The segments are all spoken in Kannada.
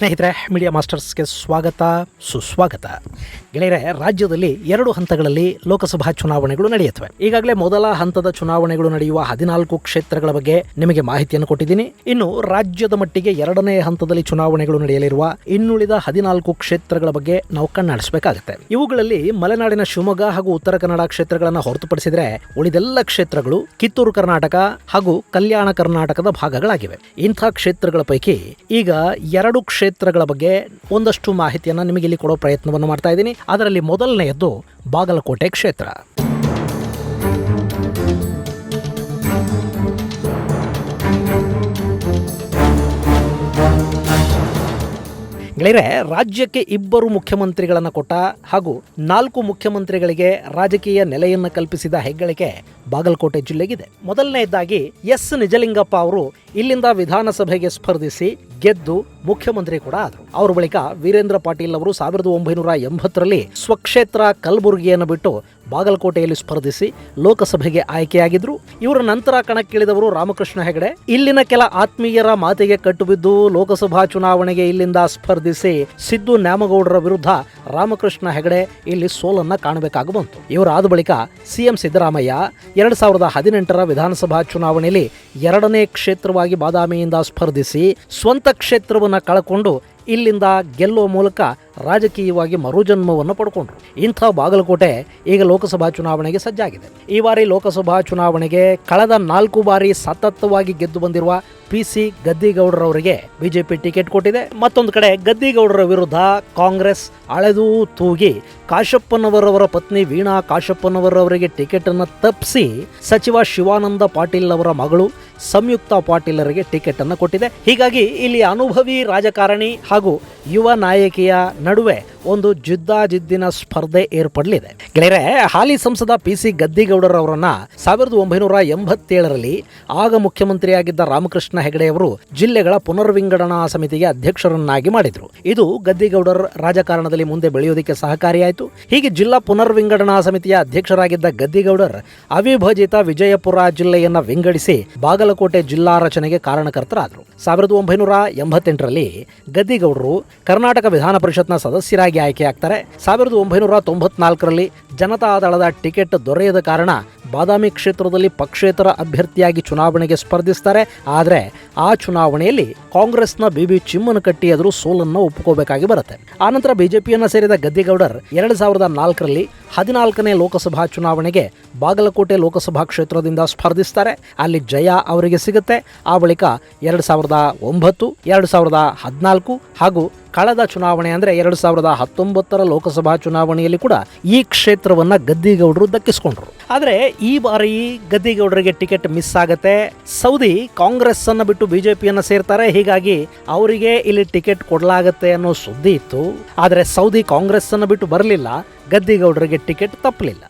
ಸ್ನೇಹಿತರೆ, ಮೀಡಿಯಾ ಮಾಸ್ಟರ್ಸ್ಗೆ ಸ್ವಾಗತ ಸುಸ್ವಾಗತ. ಗೆಳೆಯರೆ, ರಾಜ್ಯದಲ್ಲಿ 2 ಹಂತಗಳಲ್ಲಿ ಲೋಕಸಭಾ ಚುನಾವಣೆಗಳು ನಡೆಯುತ್ತವೆ. ಈಗಾಗಲೇ ಮೊದಲ ಹಂತದ ಚುನಾವಣೆಗಳು ನಡೆಯುವ 14 ಕ್ಷೇತ್ರಗಳ ಬಗ್ಗೆ ನಿಮಗೆ ಮಾಹಿತಿಯನ್ನು ಕೊಟ್ಟಿದ್ದೀನಿ. ಇನ್ನು ರಾಜ್ಯದ ಮಟ್ಟಿಗೆ 2ನೇ ಹಂತದಲ್ಲಿ ಚುನಾವಣೆಗಳು ನಡೆಯಲಿರುವ ಇನ್ನುಳಿದ 14 ಕ್ಷೇತ್ರಗಳ ಬಗ್ಗೆ ನಾವು ಕಣ್ಣಾಡಿಸಬೇಕಾಗುತ್ತೆ. ಇವುಗಳಲ್ಲಿ ಮಲೆನಾಡಿನ ಶಿವಮೊಗ್ಗ ಹಾಗೂ ಉತ್ತರ ಕನ್ನಡ ಕ್ಷೇತ್ರಗಳನ್ನು ಹೊರತುಪಡಿಸಿದರೆ ಉಳಿದೆಲ್ಲ ಕ್ಷೇತ್ರಗಳು ಕಿತ್ತೂರು ಕರ್ನಾಟಕ ಹಾಗೂ ಕಲ್ಯಾಣ ಕರ್ನಾಟಕದ ಭಾಗಗಳಾಗಿವೆ. ಇಂಥ ಕ್ಷೇತ್ರಗಳ ಪೈಕಿ ಈಗ 2 ಕ್ಷೇತ್ರಗಳ ಬಗ್ಗೆ ಒಂದಷ್ಟು ಮಾಹಿತಿಯನ್ನು ನಿಮಗೆ ಇಲ್ಲಿ ಕೊಡೋ ಪ್ರಯತ್ನವನ್ನು ಮಾಡ್ತಾ ಇದ್ದೀನಿ. ಅದರಲ್ಲಿ ಮೊದಲನೆಯದ್ದು ಬಾಗಲಕೋಟೆ ಕ್ಷೇತ್ರ. ಗೆಳೆಯರೆ, ರಾಜ್ಯಕ್ಕೆ 2 ಮುಖ್ಯಮಂತ್ರಿಗಳನ್ನು ಕೊಟ್ಟ ಹಾಗೂ 4 ಮುಖ್ಯಮಂತ್ರಿಗಳಿಗೆ ರಾಜಕೀಯ ನೆಲೆಯನ್ನು ಕಲ್ಪಿಸಿದ ಹೆಗ್ಗಳಿಕೆ ಬಾಗಲಕೋಟೆ ಜಿಲ್ಲೆಗಿದೆ. ಮೊದಲನೆಯದಾಗಿ ಎಸ್ ನಿಜಲಿಂಗಪ್ಪ ಅವರು ಇಲ್ಲಿಂದ ವಿಧಾನಸಭೆಗೆ ಸ್ಪರ್ಧಿಸಿ ಗೆದ್ದು ಮುಖ್ಯಮಂತ್ರಿ ಕೂಡ ಆದರು. ಅವರ ಬಳಿಕ ವೀರೇಂದ್ರ ಪಾಟೀಲ್ ಅವರು 1980ರಲ್ಲಿ ಸ್ವಕ್ಷೇತ್ರ ಕಲಬುರಗಿಯನ್ನು ಬಿಟ್ಟು ಬಾಗಲಕೋಟೆಯಲ್ಲಿ ಸ್ಪರ್ಧಿಸಿ ಲೋಕಸಭೆಗೆ ಆಯ್ಕೆಯಾಗಿದ್ರು. ಇವರ ನಂತರ ಕಣಕ್ಕಿಳಿದವರು ರಾಮಕೃಷ್ಣ ಹೆಗಡೆ. ಇಲ್ಲಿನ ಕೆಲ ಆತ್ಮೀಯರ ಮಾತಿಗೆ ಕಟ್ಟುಬಿದ್ದು ಲೋಕಸಭಾ ಚುನಾವಣೆಗೆ ಇಲ್ಲಿಂದ ಸ್ಪರ್ಧಿಸಿ ಸಿದ್ದು ನ್ಯಾಮಗೌಡರ ವಿರುದ್ಧ ರಾಮಕೃಷ್ಣ ಹೆಗಡೆ ಇಲ್ಲಿ ಸೋಲನ್ನ ಕಾಣಬೇಕಾಗಿ ಬಂತು. ಇವರಾದ ಬಳಿಕ ಸಿಎಂ ಸಿದ್ದರಾಮಯ್ಯ 2018ರ ವಿಧಾನಸಭಾ ಚುನಾವಣೆಯಲ್ಲಿ 2ನೇ ಕ್ಷೇತ್ರವಾಗಿ ಬಾದಾಮಿಯಿಂದ ಸ್ಪರ್ಧಿಸಿ ಸ್ವಂತ ಕ್ಷೇತ್ರವನ್ನು ಕಳಕೊಂಡು ಇಲ್ಲಿಂದ ಗೆಲ್ಲುವ ಮೂಲಕ ರಾಜಕೀಯವಾಗಿ ಮರುಜನ್ಮವನ್ನು ಪಡ್ಕೊಂಡ್ರು. ಇಂಥ ಬಾಗಲಕೋಟೆ ಈಗ ಲೋಕಸಭಾ ಚುನಾವಣೆಗೆ ಸಜ್ಜಾಗಿದೆ. ಈ ಬಾರಿ ಲೋಕಸಭಾ ಚುನಾವಣೆಗೆ ಕಳೆದ 4 ಬಾರಿ ಸತತವಾಗಿ ಗೆದ್ದು ಬಂದಿರುವ PC ಗದ್ದಿಗೌಡರವರಿಗೆ ಬಿಜೆಪಿ ಟಿಕೆಟ್ ಕೊಟ್ಟಿದೆ. ಮತ್ತೊಂದು ಕಡೆ ಗದ್ದಿಗೌಡರ ವಿರುದ್ಧ ಕಾಂಗ್ರೆಸ್ ಅಳೆದೂ ತೂಗಿ ಕಾಶಪ್ಪನವರವರ ಪತ್ನಿ ವೀಣಾ ಕಾಶಪ್ಪನವರವರಿಗೆ ಟಿಕೆಟ್ ಅನ್ನು ತಪ್ಪಿಸಿ ಸಚಿವ ಶಿವಾನಂದ ಪಾಟೀಲ್ ಅವರ ಮಗಳು ಸಂಯುಕ್ತ ಪಾಟೀಲರಿಗೆ ಟಿಕೆಟ್ ಅನ್ನು ಕೊಟ್ಟಿದೆ. ಹೀಗಾಗಿ ಇಲ್ಲಿ ಅನುಭವಿ ರಾಜಕಾರಣಿ ಹಾಗೂ ಯುವ ನಾಯಕಿಯ ನಡುವೆ ಒಂದು ಜಿದ್ದಾಜಿದ್ದಿನ ಸ್ಪರ್ಧೆ ಏರ್ಪಡಲಿದೆ. ಗೆಳೆಯರೆ, ಹಾಲಿ ಸಂಸದ PC ಗದ್ದಿಗೌಡರವರನ್ನ 1987ರಲ್ಲಿ ಆಗ ಮುಖ್ಯಮಂತ್ರಿಯಾಗಿದ್ದ ರಾಮಕೃಷ್ಣ ಹೆಗಡೆಯವರು ಜಿಲ್ಲೆಗಳ ಪುನರ್ವಿಂಗಡಣಾ ಸಮಿತಿಗೆ ಅಧ್ಯಕ್ಷರನ್ನಾಗಿ ಮಾಡಿದ್ರು. ಇದು ಗದ್ದಿಗೌಡರ ರಾಜಕಾರಣದಲ್ಲಿ ಮುಂದೆ ಬೆಳೆಯೋದಕ್ಕೆ ಸಹಕಾರಿಯಾಯಿತು. ಹೀಗೆ ಜಿಲ್ಲಾ ಪುನರ್ವಿಂಗಡಣಾ ಸಮಿತಿಯ ಅಧ್ಯಕ್ಷರಾಗಿದ್ದ ಗದ್ದಿಗೌಡರ್ ಅವಿಭಜಿತ ವಿಜಯಪುರ ಜಿಲ್ಲೆಯನ್ನ ವಿಂಗಡಿಸಿ ಬಾಗಲಕೋಟೆ ಜಿಲ್ಲಾ ರಚನೆಗೆ ಕಾರಣಕರ್ತರಾದರು. 1988ರಲ್ಲಿ ಗದ್ದಿಗೌಡರು ಕರ್ನಾಟಕ ವಿಧಾನ ಪರಿಷತ್ನ ಸದಸ್ಯರಾಗಿ ಆಯ್ಕೆಯಾಗ್ತಾರೆ. 1994ರಲ್ಲಿ ಜನತಾದಳದ ಟಿಕೆಟ್ ದೊರೆಯದ ಕಾರಣ ಬಾದಾಮಿ ಕ್ಷೇತ್ರದಲ್ಲಿ ಪಕ್ಷೇತರ ಅಭ್ಯರ್ಥಿಯಾಗಿ ಚುನಾವಣೆಗೆ ಸ್ಪರ್ಧಿಸ್ತಾರೆ. ಆದರೆ ಆ ಚುನಾವಣೆಯಲ್ಲಿ ಕಾಂಗ್ರೆಸ್ನ BB ಚಿಮ್ಮನಕಟ್ಟಿ ಎದುರು ಸೋಲನ್ನು ಒಪ್ಪಿಕೋಬೇಕಾಗಿ ಬರುತ್ತೆ. ಆನಂತರ ಬಿಜೆಪಿಯನ್ನು ಸೇರಿದ ಗದ್ದಿಗೌಡರ್ 2004ರಲ್ಲಿ 14ನೇ ಲೋಕಸಭಾ ಚುನಾವಣೆಗೆ ಬಾಗಲಕೋಟೆ ಲೋಕಸಭಾ ಕ್ಷೇತ್ರದಿಂದ ಸ್ಪರ್ಧಿಸ್ತಾರೆ. ಅಲ್ಲಿ ಜಯ ಅವರಿಗೆ ಸಿಗುತ್ತೆ. ಆ ಬಳಿಕ 2009, 2014 ಹಾಗೂ ಕಳೆದ ಚುನಾವಣೆ ಅಂದರೆ 2019ರ ಲೋಕಸಭಾ ಚುನಾವಣೆಯಲ್ಲಿ ಕೂಡ ಈ ಕ್ಷೇತ್ರವನ್ನು ಗದ್ದಿಗೌಡರು ದಕ್ಕಿಸ್ಕೊಂಡ್ರು. ಆದರೆ ಈ ಬಾರಿ ಗದ್ದಿಗೌಡರಿಗೆ ಟಿಕೆಟ್ ಮಿಸ್ ಆಗತ್ತೆ. ಸೌದಿ ಕಾಂಗ್ರೆಸ್ ಅನ್ನು ಬಿಟ್ಟು ಬಿಜೆಪಿಯನ್ನು ಸೇರ್ತಾರೆ. ಹೀಗಾಗಿ ಅವರಿಗೆ ಇಲ್ಲಿ ಟಿಕೆಟ್ ಕೊಡಲಾಗತ್ತೆ ಅನ್ನೋ ಸುದ್ದಿ ಇತ್ತು. ಆದರೆ ಸೌದಿ ಕಾಂಗ್ರೆಸ್ ಅನ್ನು ಬಿಟ್ಟು ಬರಲಿಲ್ಲ. ಗದ್ದಿಗೌಡರಿಗೆ ಟಿಕೆಟ್ ತಪ್ಪಲಿಲ್ಲ.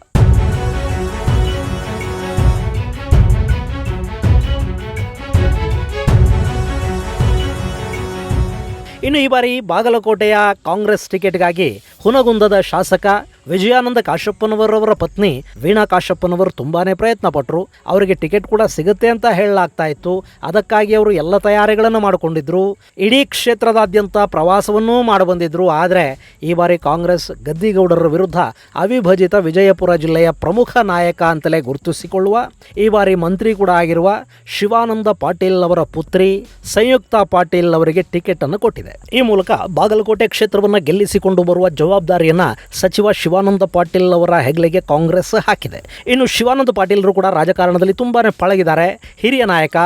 ಇನ್ನು ಈ ಬಾರಿ ಬಾಗಲಕೋಟೆಯ ಕಾಂಗ್ರೆಸ್ ಟಿಕೆಟ್ಗಾಗಿ ಹುನಗುಂದದ ಶಾಸಕ ವಿಜಯಾನಂದ ಕಾಶಪ್ಪನವರವರ ಪತ್ನಿ ವೀಣಾ ಕಾಶಪ್ಪನವರು ತುಂಬಾನೇ ಪ್ರಯತ್ನ ಪಟ್ಟರು. ಅವರಿಗೆ ಟಿಕೆಟ್ ಕೂಡ ಸಿಗುತ್ತೆ ಅಂತ ಹೇಳಲಾಗ್ತಾ ಇತ್ತು. ಅದಕ್ಕಾಗಿ ಅವರು ಎಲ್ಲ ತಯಾರಿಗಳನ್ನು ಮಾಡಿಕೊಂಡಿದ್ರು. ಇಡೀ ಕ್ಷೇತ್ರದಾದ್ಯಂತ ಪ್ರವಾಸವನ್ನೂ ಮಾಡಬಂದಿದ್ರು. ಆದರೆ ಈ ಬಾರಿ ಕಾಂಗ್ರೆಸ್ ಗದ್ದಿಗೌಡರ ವಿರುದ್ಧ ಅವಿಭಜಿತ ವಿಜಯಪುರ ಜಿಲ್ಲೆಯ ಪ್ರಮುಖ ನಾಯಕ ಅಂತಲೇ ಗುರುತಿಸಿಕೊಳ್ಳುವ ಈ ಬಾರಿ ಮಂತ್ರಿ ಕೂಡ ಆಗಿರುವ ಶಿವಾನಂದ ಪಾಟೀಲ್ ಅವರ ಪುತ್ರಿ ಸಂಯುಕ್ತ ಪಾಟೀಲ್ ಅವರಿಗೆ ಟಿಕೆಟ್ ಅನ್ನು ಕೊಟ್ಟಿದೆ. ಈ ಮೂಲಕ ಬಾಗಲಕೋಟೆ ಕ್ಷೇತ್ರವನ್ನು ಗೆಲ್ಲಿಸಿಕೊಂಡು ಬರುವ ಜವಾಬ್ದಾರಿಯನ್ನ ಸಚಿವ ಶಿವಾನಂದ ಪಾಟೀಲ್ ಅವರ ಹೆಗಲಿಗೆ ಕಾಂಗ್ರೆಸ್ ಹಾಕಿದೆ. ಇನ್ನು ಶಿವಾನಂದ ಪಾಟೀಲರು ಕೂಡ ರಾಜಕಾರಣದಲ್ಲಿ ತುಂಬಾನೇ ಪಳಗಿದ್ದಾರೆ. ಹಿರಿಯ ನಾಯಕ,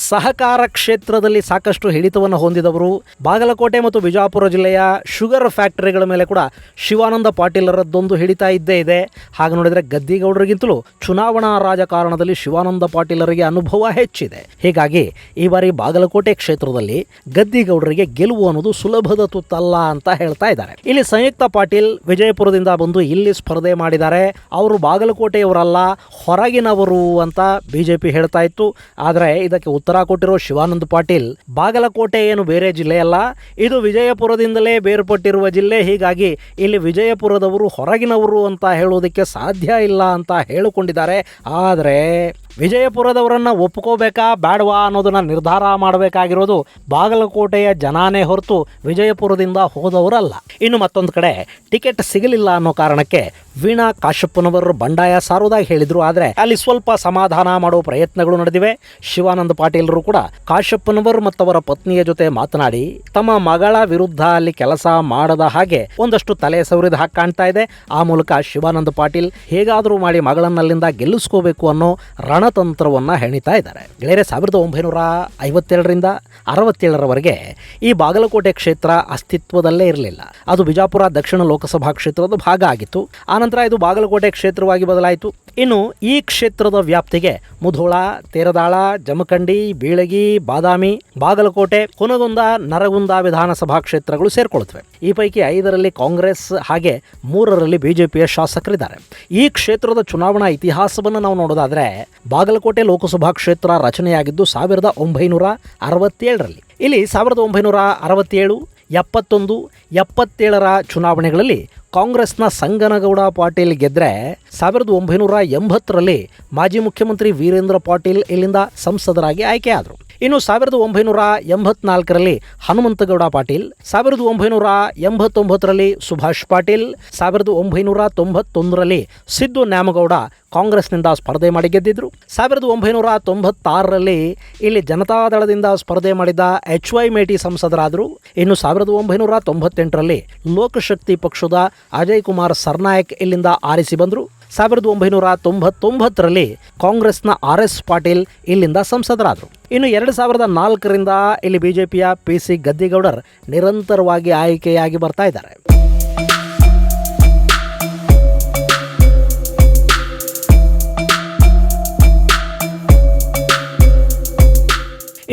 ಸಹಕಾರ ಕ್ಷೇತ್ರದಲ್ಲಿ ಸಾಕಷ್ಟು ಹಿಡಿತವನ್ನು ಹೊಂದಿದವರು. ಬಾಗಲಕೋಟೆ ಮತ್ತು ವಿಜಯಪುರ ಜಿಲ್ಲೆಯ ಶುಗರ್ ಫ್ಯಾಕ್ಟರಿಗಳ ಮೇಲೆ ಕೂಡ ಶಿವಾನಂದ ಪಾಟೀಲರದ್ದೊಂದು ಹಿಡಿತ ಇದ್ದೇ ಇದೆ. ಹಾಗೆ ನೋಡಿದರೆ ಗದ್ದಿಗೌಡರಿಗಿಂತಲೂ ಚುನಾವಣಾ ರಾಜಕಾರಣದಲ್ಲಿ ಶಿವಾನಂದ ಪಾಟೀಲರಿಗೆ ಅನುಭವ ಹೆಚ್ಚಿದೆ. ಹೀಗಾಗಿ ಈ ಬಾರಿ ಬಾಗಲಕೋಟೆ ಕ್ಷೇತ್ರದಲ್ಲಿ ಗದ್ದಿಗೌಡರಿಗೆ ಗೆಲುವು ಅನ್ನೋದು ಸುಲಭದ ತುತ್ತಲ್ಲ ಅಂತ ಹೇಳ್ತಾ ಇದ್ದಾರೆ. ಇಲ್ಲಿ ಸಂಯುಕ್ತ ಪಾಟೀಲ್ ವಿಜಯಪುರದಿಂದ ಬಂದು ಇಲ್ಲಿ ಸ್ಪರ್ಧೆ ಮಾಡಿದ್ದಾರೆ. ಅವರು ಬಾಗಲಕೋಟೆಯವರಲ್ಲ, ಹೊರಗಿನವರು ಅಂತ ಬಿಜೆಪಿ ಹೇಳ್ತಾ ಇತ್ತು. ಆದರೆ ಇದಕ್ಕೆ ಉತ್ತರ ಕೊಟ್ಟಿರೋ ಶಿವಾನಂದ ಪಾಟೀಲ್, ಬಾಗಲಕೋಟೆ ಏನು ಬೇರೆ ಜಿಲ್ಲೆ ಅಲ್ಲ, ಇದು ವಿಜಯಪುರದಿಂದಲೇ ಬೇರ್ಪಟ್ಟಿರುವ ಜಿಲ್ಲೆ. ಹೀಗಾಗಿ ಇಲ್ಲಿ ವಿಜಯಪುರದವರು ಹೊರಗಿನವರು ಅಂತ ಹೇಳೋದಕ್ಕೆ ಸಾಧ್ಯ ಇಲ್ಲ ಅಂತ ಹೇಳಿಕೊಂಡಿದ್ದಾರೆ. ಆದರೆ ವಿಜಯಪುರದವರನ್ನ ಒಪ್ಕೋಬೇಕಾ ಬೇಡವಾ ಅನ್ನೋದನ್ನ ನಿರ್ಧಾರ ಮಾಡಬೇಕಾಗಿರೋದು ಬಾಗಲಕೋಟೆಯ ಜನಾನೇ ಹೊರತು ವಿಜಯಪುರದಿಂದ ಹೋದವರಲ್ಲ. ಇನ್ನು ಮತ್ತೊಂದು ಕಡೆ ಟಿಕೆಟ್ ಸಿಗಲಿಲ್ಲ ಅನ್ನೋ ಕಾರಣಕ್ಕೆ ವೀಣಾ ಕಾಶಪ್ಪನವರು ಬಂಡಾಯ ಸಾರುವುದಾಗಿ ಹೇಳಿದ್ರು. ಆದರೆ ಅಲ್ಲಿ ಸ್ವಲ್ಪ ಸಮಾಧಾನ ಮಾಡೋ ಪ್ರಯತ್ನಗಳು ನಡೆದಿವೆ. ಶಿವಾನಂದ ಪಾಟೀಲರು ಕೂಡ ಕಾಶಪ್ಪನವರು ಮತ್ತವರ ಪತ್ನಿಯ ಜೊತೆ ಮಾತನಾಡಿ ತಮ್ಮ ಮಗಳ ವಿರುದ್ಧ ಅಲ್ಲಿ ಕೆಲಸ ಮಾಡದ ಹಾಗೆ ಒಂದಷ್ಟು ತಲೆ ಸವರಿದ ಹಾಗೆ ಕಾಣ್ತಾ ಇದೆ. ಆ ಮೂಲಕ ಶಿವಾನಂದ ಪಾಟೀಲ್ ಹೇಗಾದರೂ ಮಾಡಿ ಮಗಳನ್ನಲ್ಲಿಂದ ಗೆಲ್ಲಿಸ್ಕೋಬೇಕು ಅನ್ನೋ ರಣತಂತ್ರವನ್ನ ಹೆಣಿತಾ ಇದ್ದಾರೆ. ಗೆಳೆಯರೆ, 1952ರಿಂದ 67ರವರೆಗೆ ಈ ಬಾಗಲಕೋಟೆ ಕ್ಷೇತ್ರ ಅಸ್ತಿತ್ವದಲ್ಲೇ ಇರಲಿಲ್ಲ. ಅದು ಬಿಜಾಪುರ ದಕ್ಷಿಣ ಲೋಕಸಭಾ ಕ್ಷೇತ್ರದ ಭಾಗ ಆಗಿತ್ತು. ಆನಂತರ ಇದು ಬಾಗಲಕೋಟೆ ಕ್ಷೇತ್ರವಾಗಿ ಬದಲಾಯಿತು. ಇನ್ನು ಈ ಕ್ಷೇತ್ರದ ವ್ಯಾಪ್ತಿಗೆ ಮುಧೋಳ, ತೇರದಾಳ, ಜಮಖಂಡಿ, ಬೀಳಗಿ, ಬಾದಾಮಿ, ಬಾಗಲಕೋಟೆ, ಹುನಗುಂದ, ನರಗುಂದ ವಿಧಾನಸಭಾ ಕ್ಷೇತ್ರಗಳು ಸೇರ್ಕೊಳ್ತವೆ. ಈ ಪೈಕಿ 5ರಲ್ಲಿ ಕಾಂಗ್ರೆಸ್ ಹಾಗೆ 3ರಲ್ಲಿ ಬಿಜೆಪಿಯ ಶಾಸಕರಿದ್ದಾರೆ. ಈ ಕ್ಷೇತ್ರದ ಚುನಾವಣಾ ಇತಿಹಾಸವನ್ನು ನಾವು ನೋಡೋದಾದ್ರೆ ಬಾಗಲಕೋಟೆ ಲೋಕಸಭಾ ಕ್ಷೇತ್ರ ರಚನೆಯಾಗಿದ್ದು 1967ರಲ್ಲಿ. ಇಲ್ಲಿ 1967, 71, 77ರ ಚುನಾವಣೆಗಳಲ್ಲಿ ಕಾಂಗ್ರೆಸ್ನ ಸಂಗನಗೌಡ ಪಾಟೀಲ್ ಗೆದ್ರೆ 1980ರಲ್ಲಿ ಮಾಜಿ ಮುಖ್ಯಮಂತ್ರಿ ವೀರೇಂದ್ರ ಪಾಟೀಲ್ ಇಲ್ಲಿಂದ ಸಂಸದರಾಗಿ ಆಯ್ಕೆಯಾದರು. ಇನ್ನು 1984ರಲ್ಲಿ ಹನುಮಂತಗೌಡ ಪಾಟೀಲ್, 1989ರಲ್ಲಿ ಸುಭಾಷ್ ಪಾಟೀಲ್, 1991ರಲ್ಲಿ ಸಿದ್ದು ನ್ಯಾಮಗೌಡ ಕಾಂಗ್ರೆಸ್ನಿಂದ ಸ್ಪರ್ಧೆ ಮಾಡಿ ಗೆದ್ದಿದ್ರು. 1996ರಲ್ಲಿ ಇಲ್ಲಿ ಜನತಾದಳದಿಂದ ಸ್ಪರ್ಧೆ ಮಾಡಿದ HY ಮೇಟಿ ಸಂಸದರಾದರು. ಇನ್ನು 1998ರಲ್ಲಿ ಲೋಕಶಕ್ತಿ ಪಕ್ಷದ ಅಜಯ್ ಕುಮಾರ್ ಸರ್ನಾಯಕ್ ಇಲ್ಲಿಂದ ಆರಿಸಿ ಬಂದರು. 1999ರಲ್ಲಿ ಕಾಂಗ್ರೆಸ್ನ RS ಪಾಟೀಲ್ ಇಲ್ಲಿಂದ ಸಂಸದರಾದರು. ಇನ್ನು 2004ರಿಂದ ಇಲ್ಲಿ ಬಿಜೆಪಿಯ PC ಗದ್ದಿಗೌಡರ್ ನಿರಂತರವಾಗಿ ಆಯ್ಕೆಯಾಗಿ ಬರ್ತಾ ಇದ್ದಾರೆ.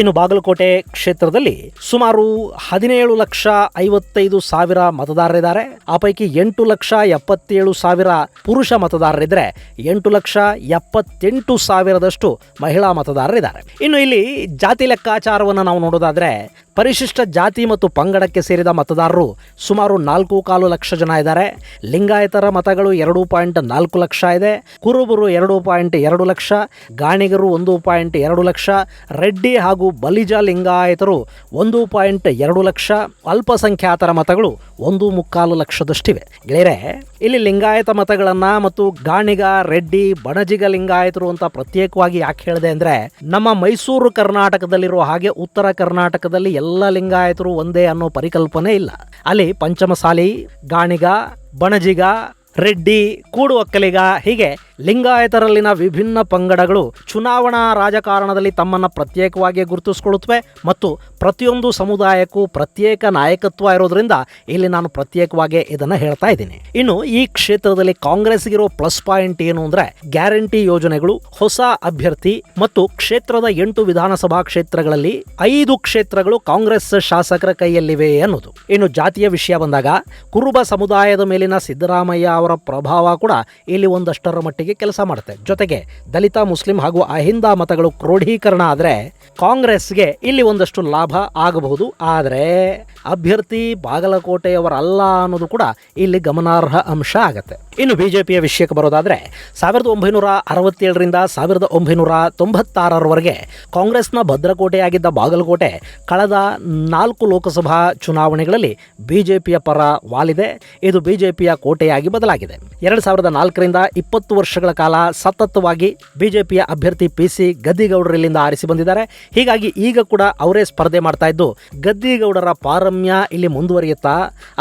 ಇನ್ನು ಬಾಗಲಕೋಟೆ ಕ್ಷೇತ್ರದಲ್ಲಿ ಸುಮಾರು 17,55,000 ಮತದಾರರಿದ್ದಾರೆ. ಆ ಪೈಕಿ 8,77,000 ಪುರುಷ ಮತದಾರರಿದ್ದರೆ 8,78,000 ಮಹಿಳಾ ಮತದಾರರಿದ್ದಾರೆ. ಇನ್ನು ಇಲ್ಲಿ ಜಾತಿ ಲೆಕ್ಕಾಚಾರವನ್ನು ನಾವು ನೋಡೋದಾದ್ರೆ ಪರಿಶಿಷ್ಟ ಜಾತಿ ಮತ್ತು ಪಂಗಡಕ್ಕೆ ಸೇರಿದ ಮತದಾರರು ಸುಮಾರು 4.25 ಲಕ್ಷ ಜನ ಇದ್ದಾರೆ. ಲಿಂಗಾಯತರ ಮತಗಳು 2.4 ಲಕ್ಷ ಇದೆ. ಕುರುಬರು 2.2 ಲಕ್ಷ, ಗಾಣಿಗರು 1.2 ಲಕ್ಷ, ರೆಡ್ಡಿ ಹಾಗೂ ಬಲಿಜ ಲಿಂಗಾಯತರು 1.2 ಲಕ್ಷ, ಅಲ್ಪಸಂಖ್ಯಾತರ ಮತಗಳು 1.25 ಲಕ್ಷದಷ್ಟಿವೆ. ಗೆಳೆಯರೆ, ಇಲ್ಲಿ ಲಿಂಗಾಯತ ಮತಗಳನ್ನ ಮತ್ತು ಗಾಣಿಗ, ರೆಡ್ಡಿ, ಬಣಜಿಗ ಲಿಂಗಾಯತರು ಅಂತ ಪ್ರತ್ಯೇಕವಾಗಿ ಯಾಕೆ ಹೇಳಿದೆ ಅಂದ್ರೆ ನಮ್ಮ ಮೈಸೂರು ಕರ್ನಾಟಕದಲ್ಲಿರುವ ಹಾಗೆ ಉತ್ತರ ಕರ್ನಾಟಕದಲ್ಲಿ ಎಲ್ಲ ಲಿಂಗಾಯತರು ಒಂದೇ ಅನ್ನೋ ಪರಿಕಲ್ಪನೆ ಇಲ್ಲ. ಅಲ್ಲಿ ಪಂಚಮಸಾಲಿ, ಗಾಣಿಗ, ಬಣಜಿಗ, ರೆಡ್ಡಿ, ಕೂಡು ಒಕ್ಕಲಿಗ ಹೀಗೆ ಲಿಂಗಾಯತರಲ್ಲಿನ ವಿಭಿನ್ನ ಪಂಗಡಗಳು ಚುನಾವಣಾ ರಾಜಕಾರಣದಲ್ಲಿ ತಮ್ಮನ್ನು ಪ್ರತ್ಯೇಕವಾಗಿ ಗುರುತಿಸಿಕೊಳ್ಳುತ್ತವೆ ಮತ್ತು ಪ್ರತಿಯೊಂದು ಸಮುದಾಯಕ್ಕೂ ಪ್ರತ್ಯೇಕ ನಾಯಕತ್ವ ಇರೋದ್ರಿಂದ ಇಲ್ಲಿ ನಾನು ಪ್ರತ್ಯೇಕವಾಗಿ ಇದನ್ನು ಹೇಳ್ತಾ ಇದ್ದೀನಿ. ಇನ್ನು ಈ ಕ್ಷೇತ್ರದಲ್ಲಿ ಕಾಂಗ್ರೆಸ್ಗಿರೋ ಪ್ಲಸ್ ಪಾಯಿಂಟ್ ಏನು ಅಂದ್ರೆ ಗ್ಯಾರಂಟಿ ಯೋಜನೆಗಳು, ಹೊಸ ಅಭ್ಯರ್ಥಿ ಮತ್ತು ಕ್ಷೇತ್ರದ 8 ವಿಧಾನಸಭಾ ಕ್ಷೇತ್ರಗಳಲ್ಲಿ 5 ಕ್ಷೇತ್ರಗಳು ಕಾಂಗ್ರೆಸ್ ಶಾಸಕರ ಕೈಯಲ್ಲಿವೆ ಅನ್ನೋದು. ಇನ್ನು ಜಾತಿಯ ವಿಷಯ ಬಂದಾಗ ಕುರುಬ ಸಮುದಾಯದ ಮೇಲಿನ ಸಿದ್ದರಾಮಯ್ಯ ಅವರ ಪ್ರಭಾವ ಕೂಡ ಇಲ್ಲಿ ಒಂದಷ್ಟರ ಮಟ್ಟಿಗೆ ಕೆಲಸ ಮಾಡುತ್ತೆ. ಜೊತೆಗೆ ದಲಿತ, ಮುಸ್ಲಿಂ ಹಾಗೂ ಅಹಿಂದ ಮತಗಳು ಕ್ರೋಢೀಕರಣ ಆದರೆ ಕಾಂಗ್ರೆಸ್ಗೆ ಇಲ್ಲಿ ಒಂದಷ್ಟು ಲಾಭ ಆಗಬಹುದು. ಆದರೆ ಅಭ್ಯರ್ಥಿ ಬಾಗಲಕೋಟೆಯವರಲ್ಲ ಅನ್ನೋದು ಕೂಡ ಇಲ್ಲಿ ಗಮನಾರ್ಹ ಅಂಶ ಆಗತ್ತೆ. ಇನ್ನು ಬಿಜೆಪಿಯ ವಿಷಯಕ್ಕೆ ಬರೋದಾದ್ರೆ 1967ರಿಂದ 1996ರವರೆಗೆ ಕಾಂಗ್ರೆಸ್ನ ಭದ್ರಕೋಟೆಯಾಗಿದ್ದ ಬಾಗಲಕೋಟೆ ಕಳೆದ 4 ಲೋಕಸಭಾ ಚುನಾವಣೆಗಳಲ್ಲಿ ಬಿಜೆಪಿಯ ಪರ ವಾಲಿದೆ. ಇದು ಬಿಜೆಪಿಯ ಕೋಟೆಯಾಗಿ ಬದಲಾಗಿದೆ. 2004ರಿಂದ 20 ವರ್ಷಗಳ ಕಾಲ ಸತತವಾಗಿ ಬಿಜೆಪಿಯ ಅಭ್ಯರ್ಥಿ PC ಗದ್ದಿಗೌಡರು ಇಲ್ಲಿಂದ ಆರಿಸಿ ಬಂದಿದ್ದಾರೆ. ಹೀಗಾಗಿ ಈಗ ಕೂಡ ಅವರೇ ಸ್ಪರ್ಧೆ ಮಾಡ್ತಾ ಇದ್ದು ಗದ್ದಿಗೌಡರ ಪಾರಮ್ಯ ಇಲ್ಲಿ ಮುಂದುವರಿಯುತ್ತಾ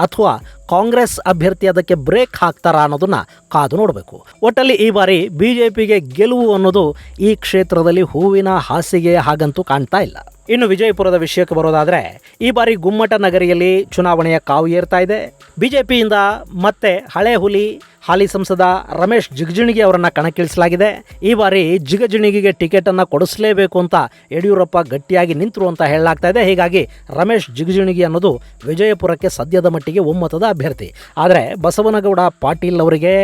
ಅಥವಾ ಕಾಂಗ್ರೆಸ್ ಅಭ್ಯರ್ಥಿ ಅದಕ್ಕೆ ಬ್ರೇಕ್ ಹಾಕ್ತಾರಾ ಅನ್ನೋದನ್ನ ಕಾದು ನೋಡಬೇಕು. ಒಟ್ಟಲ್ಲಿ ಈ ಬಾರಿ ಬಿಜೆಪಿಗೆ ಗೆಲುವು ಅನ್ನೋದು ಈ ಕ್ಷೇತ್ರದಲ್ಲಿ ಹೂವಿನ ಹಾಸಿಗೆ ಹಾಗಂತೂ ಕಾಣ್ತಾ ಇಲ್ಲ. ಇನ್ನು ವಿಜಯಪುರದ ವಿಷಯಕ್ಕೆ ಬರೋದಾದ್ರೆ ಈ ಬಾರಿ ಗುಮ್ಮಟ ನಗರಿಯಲ್ಲಿ ಚುನಾವಣೆಯ ಕಾವು ಏರ್ತಾ ಇದೆ. ಬಿಜೆಪಿಯಿಂದ ಮತ್ತೆ ಹಳೆ ಹುಲಿ ಹಾಲಿ ಸಂಸದ ರಮೇಶ್ ಜಿಗಜಿಣಗಿ ಅವರನ್ನ ಕಣಕ್ಕಿಳಿಸಲಾಗಿದೆ. ಈ ಬಾರಿ ಜಿಗಜಿಣಗಿಗೆ ಟಿಕೆಟ್ ಅನ್ನ ಕೊಡಿಸಲೇಬೇಕು ಅಂತ ಯಡಿಯೂರಪ್ಪ ಗಟ್ಟಿಯಾಗಿ ನಿಂತರು ಅಂತ ಹೇಳಲಾಗ್ತಾ ಇದೆ. ಹೀಗಾಗಿ ರಮೇಶ್ ಜಿಗಜಿಣಗಿ ಅನ್ನೋದು ವಿಜಯಪುರಕ್ಕೆ ಸದ್ಯದ ಮಟ್ಟಿಗೆ ಒಮ್ಮತದ ಅಭ್ಯರ್ಥಿ. ಆದರೆ ಬಸವನಗೌಡ ಪಾಟೀಲ್ ಅವರಿಗೆ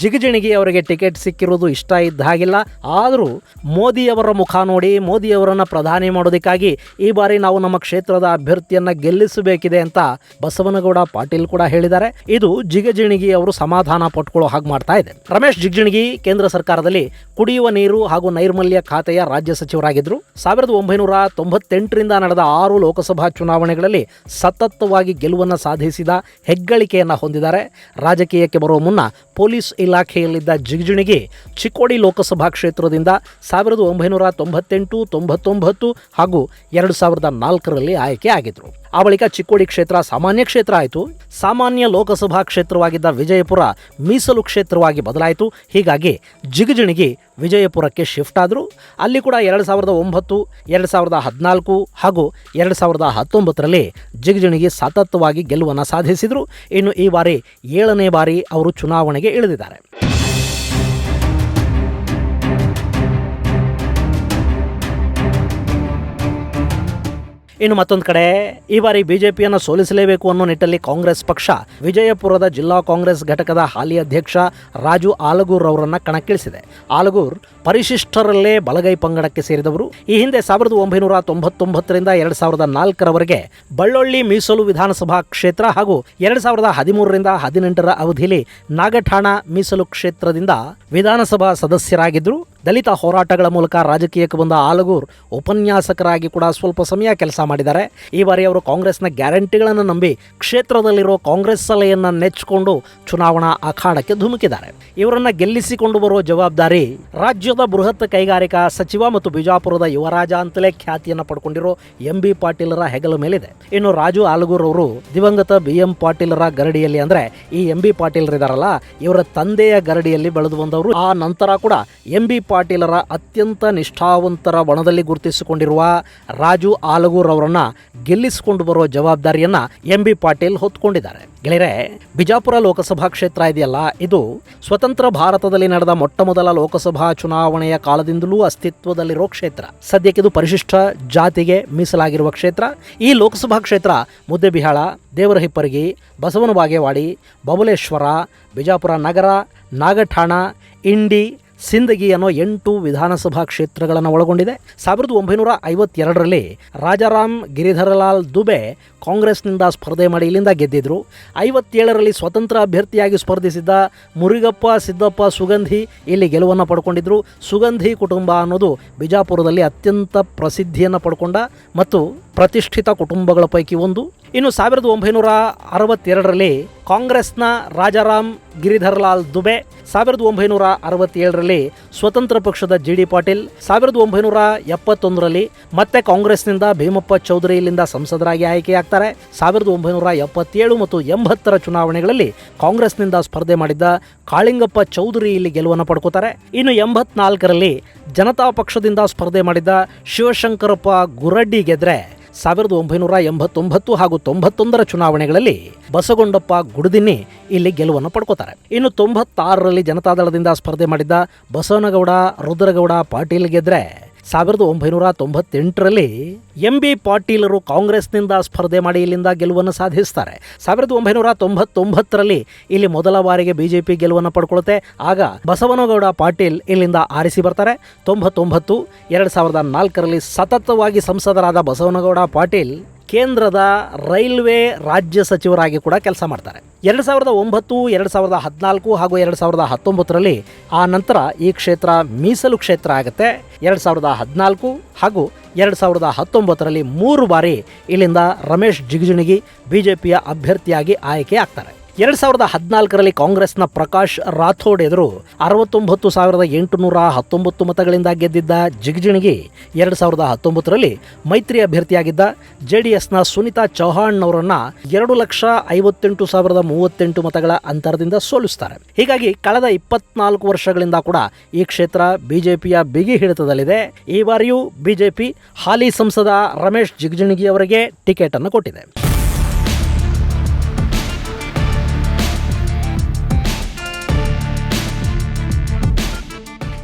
ಜಿಗಜಿಣಗಿ ಅವರಿಗೆ ಟಿಕೆಟ್ ಸಿಕ್ಕಿರೋದು ಇಷ್ಟ ಇದ್ದ ಹಾಗಿಲ್ಲ. ಆದರೂ ಮೋದಿಯವರ ಮುಖ ನೋಡಿ ಮೋದಿಯವರನ್ನು ಪ್ರಧಾನಿ ಮಾಡೋದಕ್ಕಾಗಿ ಈ ಬಾರಿ ನಾವು ನಮ್ಮ ಕ್ಷೇತ್ರದ ಅಭ್ಯರ್ಥಿಯನ್ನ ಗೆಲ್ಲಿಸಬೇಕಿದೆ ಅಂತ ಬಸವನಗೌಡ ಪಾಟೀಲ್ ಕೂಡ ಹೇಳಿದ್ದಾರೆ. ಇದು ಜಿಗಜಿಣಗಿ ಅವರು ಸಮಾಧಾನ ಪಟ್ಕೊಳ್ಳೋ ಹಾಗೆ ಮಾಡ್ತಾ ಇದೆ. ರಮೇಶ್ ಜಿಗಜಿಣಗಿ ಕೇಂದ್ರ ಸರ್ಕಾರದಲ್ಲಿ ಕುಡಿಯುವ ನೀರು ಹಾಗೂ ನೈರ್ಮಲ್ಯ ಖಾತೆಯ ರಾಜ್ಯ ಸಚಿವರಾಗಿದ್ದರು. 1998ರಿಂದ ನಡೆದ 6 ಲೋಕಸಭಾ ಚುನಾವಣೆಗಳಲ್ಲಿ ಸತತವಾಗಿ ಗೆಲುವನ್ನು ಸಾಧಿಸಿದ ಹೆಗ್ಗಳಿಕೆಯನ್ನು ಹೊಂದಿದ್ದಾರೆ. ರಾಜಕೀಯಕ್ಕೆ ಬರುವ ಮುನ್ನ ಪೊಲೀಸ್ ಇಲಾಖೆಯಲ್ಲಿದ್ದ ಜಿಗಜಿಣಗಿ ಚಿಕ್ಕೋಡಿ ಲೋಕಸಭಾ ಕ್ಷೇತ್ರದಿಂದ 1998, 99 ಹಾಗೂ 2004ರಲ್ಲಿ ಆಯ್ಕೆ ಆಗಿದ್ರು. ಆ ಬಳಿಕ ಚಿಕ್ಕೋಡಿ ಕ್ಷೇತ್ರ ಸಾಮಾನ್ಯ ಕ್ಷೇತ್ರ ಆಯಿತು. ಸಾಮಾನ್ಯ ಲೋಕಸಭಾ ಕ್ಷೇತ್ರವಾಗಿದ್ದ ವಿಜಯಪುರ ಮೀಸಲು ಕ್ಷೇತ್ರವಾಗಿ ಬದಲಾಯಿತು. ಹೀಗಾಗಿ ಜಿಗಜಿಣಗಿ ವಿಜಯಪುರಕ್ಕೆ ಶಿಫ್ಟ್ ಆದರು. ಅಲ್ಲಿ ಕೂಡ 2009, 2014 ಹಾಗೂ 2019ರಲ್ಲಿ ಜಿಗಜಿಣಗಿ ಸತತವಾಗಿ ಗೆಲುವನ್ನು ಸಾಧಿಸಿದರು. ಇನ್ನು ಈ ಬಾರಿ 7ನೇ ಬಾರಿ ಅವರು ಚುನಾವಣೆಗೆ ಇಳಿದಿದ್ದಾರೆ. ಇನ್ನು ಮತ್ತೊಂದು ಕಡೆ ಈ ಬಾರಿ ಬಿಜೆಪಿಯನ್ನು ಸೋಲಿಸಲೇಬೇಕು ಅನ್ನೋ ನಿಟ್ಟಲ್ಲಿ ಕಾಂಗ್ರೆಸ್ ಪಕ್ಷ ವಿಜಯಪುರದ ಜಿಲ್ಲಾ ಕಾಂಗ್ರೆಸ್ ಘಟಕದ ಹಾಲಿ ಅಧ್ಯಕ್ಷ ರಾಜು ಆಲಗೂರ್ ಅವರನ್ನು ಕಣಕ್ಕಿಳಿಸಿದೆ. ಆಲಗೂರ್ ಪರಿಶಿಷ್ಟರಲ್ಲೇ ಬಲಗೈ ಪಂಗಡಕ್ಕೆ ಸೇರಿದವರು. ಈ ಹಿಂದೆ 1999ರಿಂದ 2004ರವರೆಗೆ ಬಳ್ಳೊಳ್ಳಿ ಮೀಸಲು ವಿಧಾನಸಭಾ ಕ್ಷೇತ್ರ ಹಾಗೂ 2013ರಿಂದ 18ರ ಅವಧಿಯಲ್ಲಿ ನಾಗಠಾಣ ಮೀಸಲು ಕ್ಷೇತ್ರದಿಂದ ವಿಧಾನಸಭಾ ಸದಸ್ಯರಾಗಿದ್ದರು. ದಲಿತ ಹೋರಾಟಗಳ ಮೂಲಕ ರಾಜಕೀಯಕ್ಕೆ ಬಂದ ಆಲಗೂರ್ ಉಪನ್ಯಾಸಕರಾಗಿ ಕೂಡ ಸ್ವಲ್ಪ ಸಮಯ ಕೆಲಸ ಮಾಡಿದ್ದಾರೆ. ಈ ಬಾರಿ ಅವರು ಕಾಂಗ್ರೆಸ್ನ ಗ್ಯಾರಂಟಿಗಳನ್ನು ನಂಬಿ ಕ್ಷೇತ್ರದಲ್ಲಿರುವ ಕಾಂಗ್ರೆಸ್ ಸಲಹೆಯನ್ನು ನೆಚ್ಚಿಕೊಂಡು ಚುನಾವಣಾ ಅಖಾಡಕ್ಕೆ ಧುಮುಕಿದ್ದಾರೆ. ಇವರನ್ನ ಗೆಲ್ಲಿಸಿಕೊಂಡು ಬರುವ ಜವಾಬ್ದಾರಿ ರಾಜ್ಯದ ಬೃಹತ್ ಕೈಗಾರಿಕಾ ಸಚಿವ ಮತ್ತು ಬಿಜಾಪುರದ ಯುವರಾಜ ಅಂತಲೇ ಖ್ಯಾತಿಯನ್ನು ಪಡ್ಕೊಂಡಿರೋ ಎಂ ಬಿ ಪಾಟೀಲರ ಹೆಗಲ ಮೇಲಿದೆ. ಇನ್ನು ರಾಜು ಆಲಗೂರ್ ಅವರು ದಿವಂಗತ BM ಪಾಟೀಲರ ಗರಡಿಯಲ್ಲಿ, ಅಂದ್ರೆ ಈ ಎಂ ಬಿ ಪಾಟೀಲರಿದಾರಲ್ಲ ಇವರ ತಂದೆಯ ಗರಡಿಯಲ್ಲಿ ಬೆಳೆದು ಬಂದವರು. ಆ ನಂತರ ಕೂಡ ಎಂ ಬಿ ಪಾಟೀಲರ ಅತ್ಯಂತ ನಿಷ್ಠಾವಂತರ ಬಣದಲ್ಲಿ ಗುರುತಿಸಿಕೊಂಡಿರುವ ರಾಜು ಆಲಗೂರ್ ಅವರನ್ನ ಗೆಲ್ಲಿಸಿಕೊಂಡು ಬರುವ ಜವಾಬ್ದಾರಿಯನ್ನ ಎಂ ಬಿ ಪಾಟೀಲ್ ಹೊತ್ಕೊಂಡಿದ್ದಾರೆ. ಗೆಳೆಯರೆ, ಬಿಜಾಪುರ ಲೋಕಸಭಾ ಕ್ಷೇತ್ರ ಇದೆಯಲ್ಲ, ಇದು ಸ್ವತಂತ್ರ ಭಾರತದಲ್ಲಿ ನಡೆದ ಮೊಟ್ಟಮೊದಲ ಲೋಕಸಭಾ ಚುನಾವಣೆಯ ಕಾಲದಿಂದಲೂ ಅಸ್ತಿತ್ವದಲ್ಲಿರೋ ಕ್ಷೇತ್ರ. ಸದ್ಯಕ್ಕಿದು ಪರಿಶಿಷ್ಟ ಜಾತಿಗೆ ಮೀಸಲಾಗಿರುವ ಕ್ಷೇತ್ರ. ಈ ಲೋಕಸಭಾ ಕ್ಷೇತ್ರ ಮುದ್ದೆಬಿಹಾಳ, ದೇವರಹಿಪ್ಪರಗಿ, ಬಸವನ ಬಾಗೇವಾಡಿ, ಬಬಲೇಶ್ವರ, ಬಿಜಾಪುರ ನಗರ, ನಾಗಠಾಣ, ಇಂಡಿ, ಸಿಂದಗಿ ಅನ್ನೋ 8 ವಿಧಾನಸಭಾ ಕ್ಷೇತ್ರಗಳನ್ನು ಒಳಗೊಂಡಿದೆ. 1952ರಲ್ಲಿ ರಾಜಾರಾಮ್ ಗಿರಿಧರಲಾಲ್ ದುಬೆ ಕಾಂಗ್ರೆಸ್ನಿಂದ ಸ್ಪರ್ಧೆ ಮಾಡಿ ಇಲ್ಲಿಂದ ಗೆದ್ದಿದ್ರು. 57ರಲ್ಲಿ ಸ್ವತಂತ್ರ ಅಭ್ಯರ್ಥಿಯಾಗಿ ಸ್ಪರ್ಧಿಸಿದ್ದ ಮುರುಗಪ್ಪ ಸಿದ್ದಪ್ಪ ಸುಗಂಧಿ ಇಲ್ಲಿ ಗೆಲುವನ್ನು ಪಡ್ಕೊಂಡಿದ್ರು. ಸುಗಂಧಿ ಕುಟುಂಬ ಅನ್ನೋದು ಬಿಜಾಪುರದಲ್ಲಿ ಅತ್ಯಂತ ಪ್ರಸಿದ್ಧಿಯನ್ನು ಪಡ್ಕೊಂಡ ಮತ್ತು ಪ್ರತಿಷ್ಠಿತ ಕುಟುಂಬಗಳ ಪೈಕಿ ಒಂದು. ಇನ್ನು 1962ರಲ್ಲಿ ಕಾಂಗ್ರೆಸ್ನ ರಾಜಾರಾಮ್ ಗಿರಿಧರಲಾಲ್ ದುಬೆ, 1967ರಲ್ಲಿ ಸ್ವತಂತ್ರ ಪಕ್ಷದ GD ಪಾಟೀಲ್, 1971ರಲ್ಲಿ ಮತ್ತೆ ಕಾಂಗ್ರೆಸ್ನಿಂದ ಭೀಮಪ್ಪ ಚೌಧರಿ ಇಲ್ಲಿಂದ ಸಂಸದರಾಗಿ ಆಯ್ಕೆಯಾಗ್ತಾರೆ. 1977 ಮತ್ತು 80ರ ಚುನಾವಣೆಗಳಲ್ಲಿ ಕಾಂಗ್ರೆಸ್ನಿಂದ ಸ್ಪರ್ಧೆ ಮಾಡಿದ್ದ ಕಾಳಿಂಗಪ್ಪ ಚೌಧರಿ ಇಲ್ಲಿ ಗೆಲುವನ್ನು ಪಡ್ಕೋತಾರೆ. ಇನ್ನು 84ರಲ್ಲಿ ಜನತಾ ಪಕ್ಷದಿಂದ ಸ್ಪರ್ಧೆ ಮಾಡಿದ್ದ ಶಿವಶಂಕರಪ್ಪ ಗುರಡ್ಡಿ ಗೆದ್ರೆ 1989 ಹಾಗೂ 91ರ ಚುನಾವಣೆಗಳಲ್ಲಿ ಬಸಗೊಂಡಪ್ಪ ಗುಡದಿನ್ನಿ ಇಲ್ಲಿ ಗೆಲುವನ್ನು ಪಡ್ಕೋತಾರೆ. ಇನ್ನು 96ರಲ್ಲಿ ಜನತಾದಳದಿಂದ ಸ್ಪರ್ಧೆ ಮಾಡಿದ್ದ ಬಸವನಗೌಡ ರುದ್ರಗೌಡ ಪಾಟೀಲ್ ಗೆದ್ರೆ 1998ರಲ್ಲಿ ಎಂ ಬಿ ಪಾಟೀಲರು ಕಾಂಗ್ರೆಸ್ನಿಂದ ಸ್ಪರ್ಧೆ ಮಾಡಿ ಇಲ್ಲಿಂದ ಗೆಲುವನ್ನು ಸಾಧಿಸ್ತಾರೆ. 1999ರಲ್ಲಿ ಇಲ್ಲಿ ಮೊದಲ ಬಾರಿಗೆ ಬಿಜೆಪಿ ಗೆಲುವನ್ನು ಪಡ್ಕೊಳ್ಳುತ್ತೆ. ಆಗ ಬಸವನಗೌಡ ಪಾಟೀಲ್ ಇಲ್ಲಿಂದ ಆರಿಸಿ ಬರ್ತಾರೆ. 99, 2004ರಲ್ಲಿ ಸತತವಾಗಿ ಸಂಸದರಾದ ಬಸವನಗೌಡ ಪಾಟೀಲ್ ಕೇಂದ್ರದ ರೈಲ್ವೆ ರಾಜ್ಯ ಸಚಿವರಾಗಿ ಕೂಡ ಕೆಲಸ ಮಾಡ್ತಾರೆ. 2009, 2014 ಹಾಗೂ 2019ರಲ್ಲಿ ಆ ನಂತರ ಈ ಕ್ಷೇತ್ರ ಮೀಸಲು ಕ್ಷೇತ್ರ ಆಗುತ್ತೆ. 2014 ಹಾಗೂ 2019ರಲ್ಲಿ 3 ಬಾರಿ ಇಲ್ಲಿಂದ ರಮೇಶ್ ಜಿಗಜಿಣಗಿ ಬಿಜೆಪಿಯ ಅಭ್ಯರ್ಥಿಯಾಗಿ ಆಯ್ಕೆ ಆಗ್ತಾರೆ. 2014ರಲ್ಲಿ ಕಾಂಗ್ರೆಸ್ನ ಪ್ರಕಾಶ್ ರಾಥೋಡ್ ಎದುರು 69,819 ಮತಗಳಿಂದ ಗೆದ್ದಿದ್ದ ಜಿಗಜಿಣಗಿ 2019ರಲ್ಲಿ ಮೈತ್ರಿ ಅಭ್ಯರ್ಥಿಯಾಗಿದ್ದ JDSನ ಸುನಿತಾ ಚೌಹಾಣ್ ಅವರನ್ನ 2,58,038 ಮತಗಳ ಅಂತರದಿಂದ ಸೋಲಿಸ್ತಾರೆ. ಹೀಗಾಗಿ ಕಳೆದ 24 ವರ್ಷಗಳಿಂದ ಕೂಡ ಈ ಕ್ಷೇತ್ರ ಬಿಜೆಪಿಯ ಬಿಗಿ ಹಿಡಿತದಲ್ಲಿದೆ. ಈ ಬಾರಿಯೂ ಬಿಜೆಪಿ ಹಾಲಿ ಸಂಸದ ರಮೇಶ್ ಜಿಗಜಿಣಗಿ ಅವರಿಗೆ ಟಿಕೆಟ್ ಅನ್ನು ಕೊಟ್ಟಿದೆ.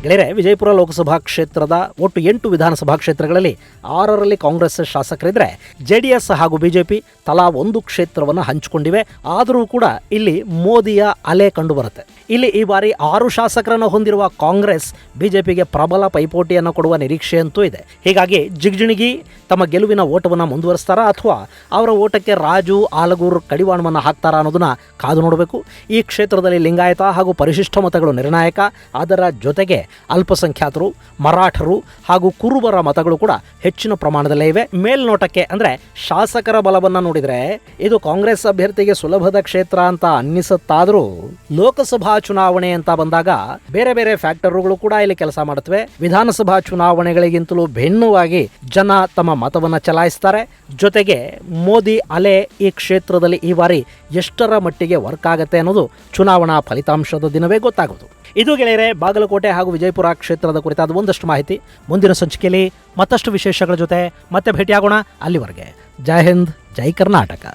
ಗೆಳೆಯರೆ, ವಿಜಯಪುರ ಲೋಕಸಭಾ ಕ್ಷೇತ್ರದ ಒಟ್ಟು 8 ವಿಧಾನಸಭಾ ಕ್ಷೇತ್ರಗಳಲ್ಲಿ 6ರಲ್ಲಿ ಕಾಂಗ್ರೆಸ್ ಶಾಸಕರಿದ್ದರೆ JDS ಹಾಗೂ ಬಿಜೆಪಿ ತಲಾ 1 ಕ್ಷೇತ್ರವನ್ನು ಹಂಚಿಕೊಂಡಿವೆ. ಆದರೂ ಕೂಡ ಇಲ್ಲಿ ಮೋದಿಯ ಅಲೆ ಕಂಡುಬರುತ್ತೆ. ಇಲ್ಲಿ ಈ ಬಾರಿ 6 ಶಾಸಕರನ್ನು ಹೊಂದಿರುವ ಕಾಂಗ್ರೆಸ್ ಬಿಜೆಪಿಗೆ ಪ್ರಬಲ ಪೈಪೋಟಿಯನ್ನು ಕೊಡುವ ನಿರೀಕ್ಷೆ ಅಂತೂ ಇದೆ. ಹೀಗಾಗಿ ಜಿಗಜಿಣಗಿ ತಮ್ಮ ಗೆಲುವಿನ ಓಟವನ್ನು ಮುಂದುವರಿಸ್ತಾರಾ ಅಥವಾ ಅವರ ಓಟಕ್ಕೆ ರಾಜು ಆಲಗೂರು ಕಡಿವಾಣವನ್ನು ಹಾಕ್ತಾರಾ ಅನ್ನೋದನ್ನ ಕಾದು ನೋಡಬೇಕು. ಈ ಕ್ಷೇತ್ರದಲ್ಲಿ ಲಿಂಗಾಯತ ಹಾಗೂ ಪರಿಶಿಷ್ಟ ಮತಗಳು ನಿರ್ಣಾಯಕ. ಅದರ ಜೊತೆಗೆ ಅಲ್ಪಸಂಖ್ಯಾತರು, ಮರಾಠರು ಹಾಗೂ ಕುರುಬರ ಮತಗಳು ಕೂಡ ಹೆಚ್ಚಿನ ಪ್ರಮಾಣದಲ್ಲೇ ಇವೆ. ಮೇಲ್ನೋಟಕ್ಕೆ ಅಂದರೆ ಶಾಸಕರ ಬಲವನ್ನು ನೋಡಿದರೆ ಇದು ಕಾಂಗ್ರೆಸ್ ಅಭ್ಯರ್ಥಿಗೆ ಸುಲಭದ ಕ್ಷೇತ್ರ ಅಂತ ಅನ್ನಿಸುತ್ತಾದರೂ ಲೋಕಸಭಾ ಚುನಾವಣೆ ಅಂತ ಬಂದಾಗ ಬೇರೆ ಬೇರೆ ಫ್ಯಾಕ್ಟರ್ಗಳು ಕೂಡ ಇಲ್ಲಿ ಕೆಲಸ ಮಾಡುತ್ತವೆ. ವಿಧಾನಸಭಾ ಚುನಾವಣೆಗಳಿಗಿಂತಲೂ ಭಿನ್ನವಾಗಿ ಜನ ತಮ್ಮ ಮತವನ್ನು ಚಲಾಯಿಸ್ತಾರೆ. ಜೊತೆಗೆ ಮೋದಿ ಅಲೆ ಈ ಕ್ಷೇತ್ರದಲ್ಲಿ ಈ ಬಾರಿ ಎಷ್ಟರ ಮಟ್ಟಿಗೆ ವರ್ಕ್ ಆಗುತ್ತೆ ಅನ್ನೋದು ಚುನಾವಣಾ ಫಲಿತಾಂಶದ ದಿನವೇ ಗೊತ್ತಾಗೋದು. ಇದು ಗೆಳೆಯರೆ ಬಾಗಲಕೋಟೆ ಹಾಗೂ ವಿಜಯಪುರ ಕ್ಷೇತ್ರದ ಕುರಿತಾದ ಒಂದಷ್ಟು ಮಾಹಿತಿ. ಮುಂದಿನ ಸಂಚಿಕೆಯಲ್ಲಿ ಮತ್ತಷ್ಟು ವಿಶೇಷಗಳ ಜೊತೆ ಮತ್ತೆ ಭೇಟಿಯಾಗೋಣ. ಅಲ್ಲಿವರೆಗೆ ಜೈ ಹಿಂದ್, ಜೈ ಕರ್ನಾಟಕ.